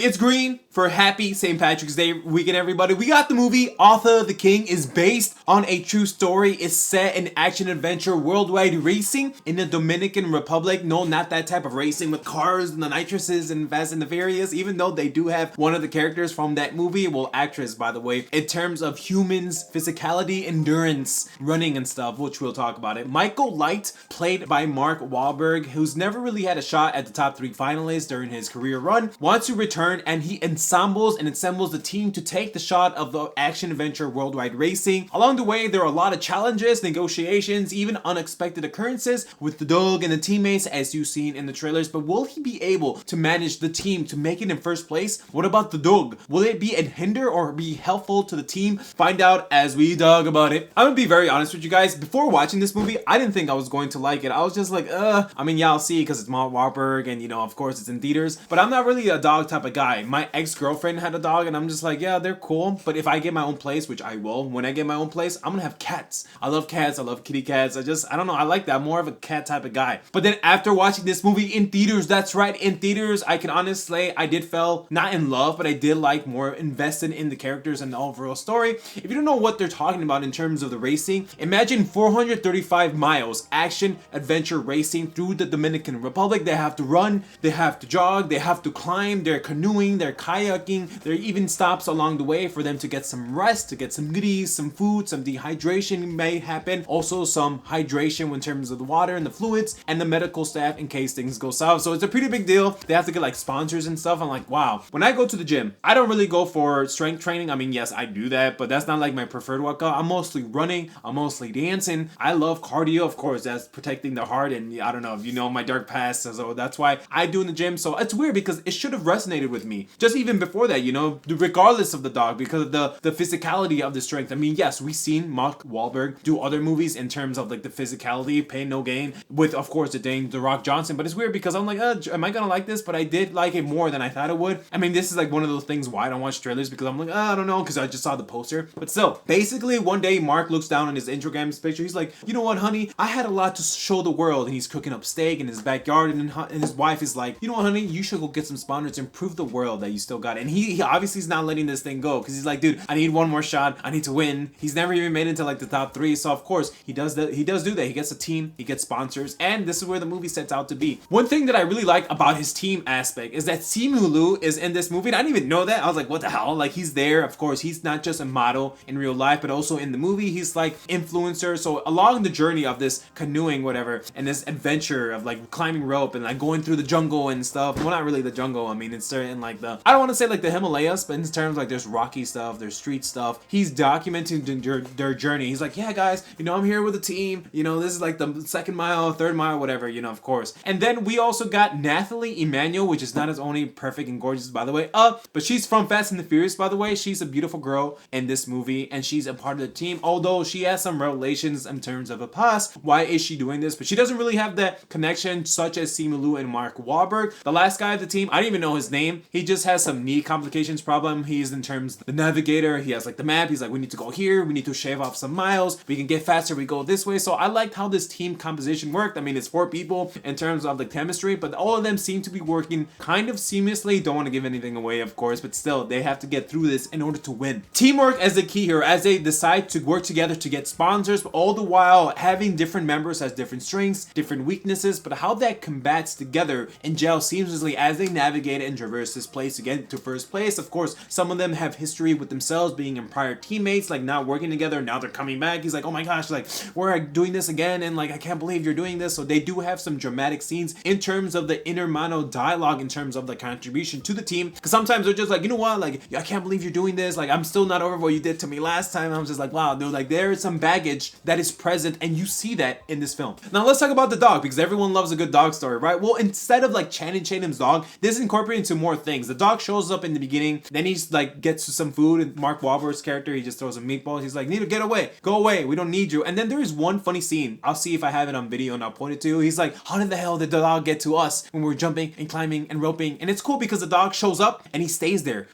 It's green for happy St. Patrick's Day weekend, everybody. We got the movie Arthur the King is based on a true story. It's set in action-adventure worldwide racing in the Dominican Republic. No, not that type of racing with cars and the nitroses and Fast and the Furious, even though they do have one of the characters from that movie, well, actress, by the way, in terms of humans, physicality, endurance, running and stuff, which we'll talk about it. Michael Light, played by Mark Wahlberg, who's never really had a shot at the top 3 finalists during his career run, wants to return and he assembles the team to take the shot of the action-adventure worldwide racing. Along the way, there are a lot of challenges, negotiations, even unexpected occurrences with the dog and the teammates, as you've seen in the trailers. But will he be able to manage the team to make it in first place? What about the dog? Will it be a hinder or be helpful to the team? Find out as we talk about it. I'm gonna be very honest with you guys. Before watching this movie, I didn't think I was going to like it. I was just like, I mean, yeah, I'll see because it's Mark Wahlberg and, you know, of course it's in theaters. But I'm not really a dog type of guy. My ex-girlfriend had a dog and I'm just like, yeah, they're cool. But if I get my own place, which I will, when I get my own place, I'm gonna have cats. I love cats. I love kitty cats. I don't know. I like that. I'm more of a cat type of guy. But then after watching this movie in theaters, that's right, in theaters, I can honestly say I did fell not in love, but I did like more invested in the characters and the overall story. If you don't know what they're talking about in terms of the racing, imagine 435 miles action adventure racing through the Dominican Republic. They have to run, they have to jog, they have to climb, they're canoeing, they're kayaking, there are even stops along the way for them to get some rest, to get some goodies, some food, some dehydration may happen, also some hydration in terms of the water and the fluids, and the medical staff in case things go south. So it's a pretty big deal. They have to get like sponsors and stuff. I'm like, wow. When I go to the gym, I don't really go for strength training. I mean, yes, I do that, but that's not like my preferred workout. I'm mostly running, I'm mostly dancing. I love cardio, of course, that's protecting the heart, and I don't know if you know my dark past, so that's why I do in the gym. So it's weird because it should have resonated with me just even before that, you know, regardless of the dog, because of the physicality of the strength. I mean, yes, we've seen Mark Wahlberg do other movies in terms of like the physicality, Pain No Gain, with of course the Rock Johnson, but it's weird because I'm like, am I gonna like this? But I did like it more than I thought it would. I mean, this is like one of those things why I don't watch trailers, because I'm like, I don't know, because I just saw the poster. But still, basically one day Mark looks down on his Instagram picture, he's like, you know what, honey, I had a lot to show the world, and he's cooking up steak in his backyard, and his wife is like, you know what, honey, you should go get some sponsors and prove the world that you still got it. And he obviously is not letting this thing go, because he's like, dude, I need one more shot, I need to win. He's never even made it into like the top 3, so of course he does do that. He gets a team, he gets sponsors, and this is where the movie sets out to be. One thing that I really like about his team aspect is that Simu Liu is in this movie, and I didn't even know that. I was like, what the hell? Like, he's there. Of course, he's not just a model in real life, but also in the movie he's like influencer. So along the journey of this canoeing, whatever, and this adventure of like climbing rope and like going through the jungle and stuff, well, not really the jungle, I mean, it's certain like I don't want to say like the Himalayas, but in terms like there's rocky stuff, there's street stuff, he's documenting their journey. He's like, yeah guys, you know, I'm here with a team, you know, this is like the 2nd mile, 3rd mile, whatever, you know, of course. And then we also got Nathalie Emmanuel, which is not as only perfect and gorgeous, by the way, but she's from Fast and the Furious, by the way. She's a beautiful girl in this movie, and she's a part of the team, although she has some revelations in terms of a past. Why is she doing this? But she doesn't really have that connection such as Simu Liu and Mark Wahlberg. The last guy of the team, I don't even know his name. He just has some knee complications problem. He's in terms of the navigator. He has like the map. He's like, we need to go here. We need to shave off some miles. We can get faster. We go this way. So I liked how this team composition worked. I mean, it's 4 people in terms of the chemistry, but all of them seem to be working kind of seamlessly. Don't want to give anything away, of course, but still, they have to get through this in order to win. Teamwork as the key here, as they decide to work together to get sponsors, but all the while having different members has different strengths, different weaknesses, but how that combats together and gel seamlessly as they navigate and traverse this place to get to first place. Of course, some of them have history with themselves being in prior teammates, like not working together. Now they're coming back. He's like, oh my gosh, like we're doing this again, and like I can't believe you're doing this. So they do have some dramatic scenes in terms of the intermano dialogue, in terms of the contribution to the team. Because sometimes they're just like, you know what, like I can't believe you're doing this. Like I'm still not over what you did to me last time. I was just like, wow, dude, like there is some baggage that is present, and you see that in this film. Now let's talk about the dog, because everyone loves a good dog story, right? Well, instead of like Channing Tatum's dog, this is incorporated into more things. The dog shows up in the beginning, then he's like gets to some food, and Mark Wahlberg's character, he just throws him meatballs. He's like, need to get away, go away, we don't need you. And then there is one funny scene, I'll see if I have it on video and I'll point it to you. He's like, how did the hell did the dog get to us when we're jumping and climbing and roping? And it's cool because the dog shows up and he stays there.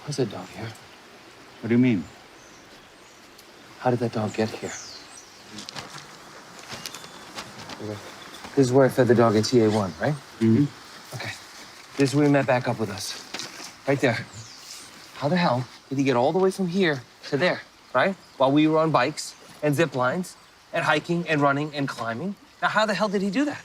Where's the dog here? What do you mean? How did that dog get here? This is where I fed the dog at TA1, right? Mm-hmm. Okay. This is where he met back up with us. Right there. How the hell did he get all the way from here to there, right? While we were on bikes and zip lines and hiking and running and climbing. Now, how the hell did he do that?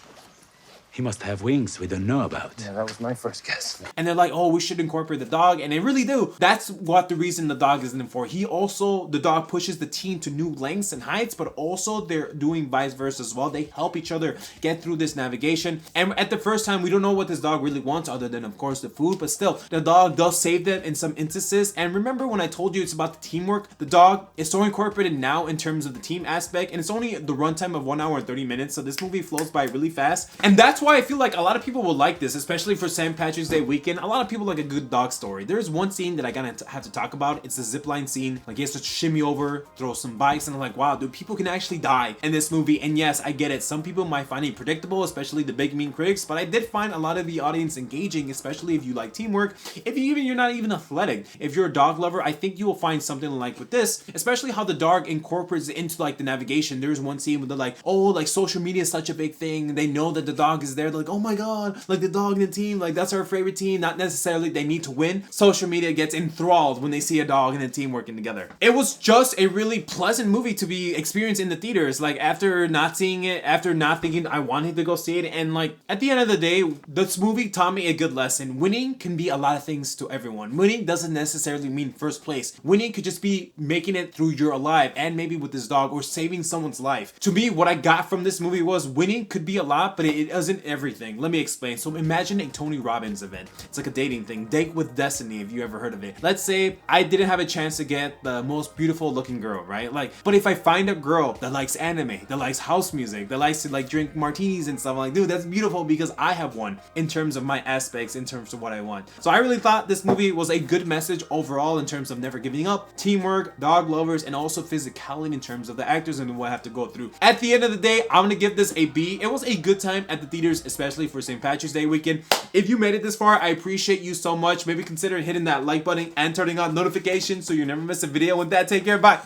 He must have wings we don't know about. Yeah, that was my first guess. And they're like, oh, we should incorporate the dog. And they really do. That's what the reason the dog is in for. The dog pushes the team to new lengths and heights, but also they're doing vice versa as well. They help each other get through this navigation. And at the first time, we don't know what this dog really wants other than, of course, the food. But still, the dog does save them in some instances. And remember when I told you it's about the teamwork? The dog is so incorporated now in terms of the team aspect. And it's only the runtime of 1 hour and 30 minutes. So this movie flows by really fast. And that's why I feel like a lot of people will like this, especially for St. Patrick's Day weekend. A lot of people like a good dog story. There's one scene that I gotta have to talk about. It's the zipline scene. Like he has to shimmy over, throw some bikes, and I'm like, wow, dude, people can actually die in this movie. And yes, I get it. Some people might find it predictable, especially the big mean critics, but I did find a lot of the audience engaging, especially if you like teamwork. If you're not even athletic, if you're a dog lover, I think you will find something like with this, especially how the dog incorporates it into like the navigation. There's one scene where they're like, oh, like social media is such a big thing. They know that the dog is there. They're like, oh my god, like the dog in the team, like that's our favorite team. Not necessarily they need to win. Social media gets enthralled when they see a dog and a team working together. It was just a really pleasant movie to be experienced in the theaters. Like after not seeing it, after not thinking I wanted to go see it, and like at the end of the day, this movie taught me a good lesson. Winning can be a lot of things to everyone. Winning doesn't necessarily mean first place. Winning could just be making it through you're alive, and maybe with this dog, or saving someone's life. To me, what I got from this movie was winning could be a lot, but it isn't everything. Let me explain. So imagine a Tony Robbins event. It's like a dating thing. Date with Destiny, if you ever heard of it. Let's say I didn't have a chance to get the most beautiful looking girl, right? Like, but if I find a girl that likes anime, that likes house music, that likes to like drink martinis and stuff, I'm like, dude, that's beautiful because I have one in terms of my aspects, in terms of what I want. So I really thought this movie was a good message overall in terms of never giving up, teamwork, dog lovers, and also physicality in terms of the actors and what I have to go through. At the end of the day, I'm gonna give this a B. It was a good time at the theaters, especially for St. Patrick's Day weekend. If you made it this far, I appreciate you so much. Maybe consider hitting that like button and turning on notifications so you never miss a video. With that, take care. Bye.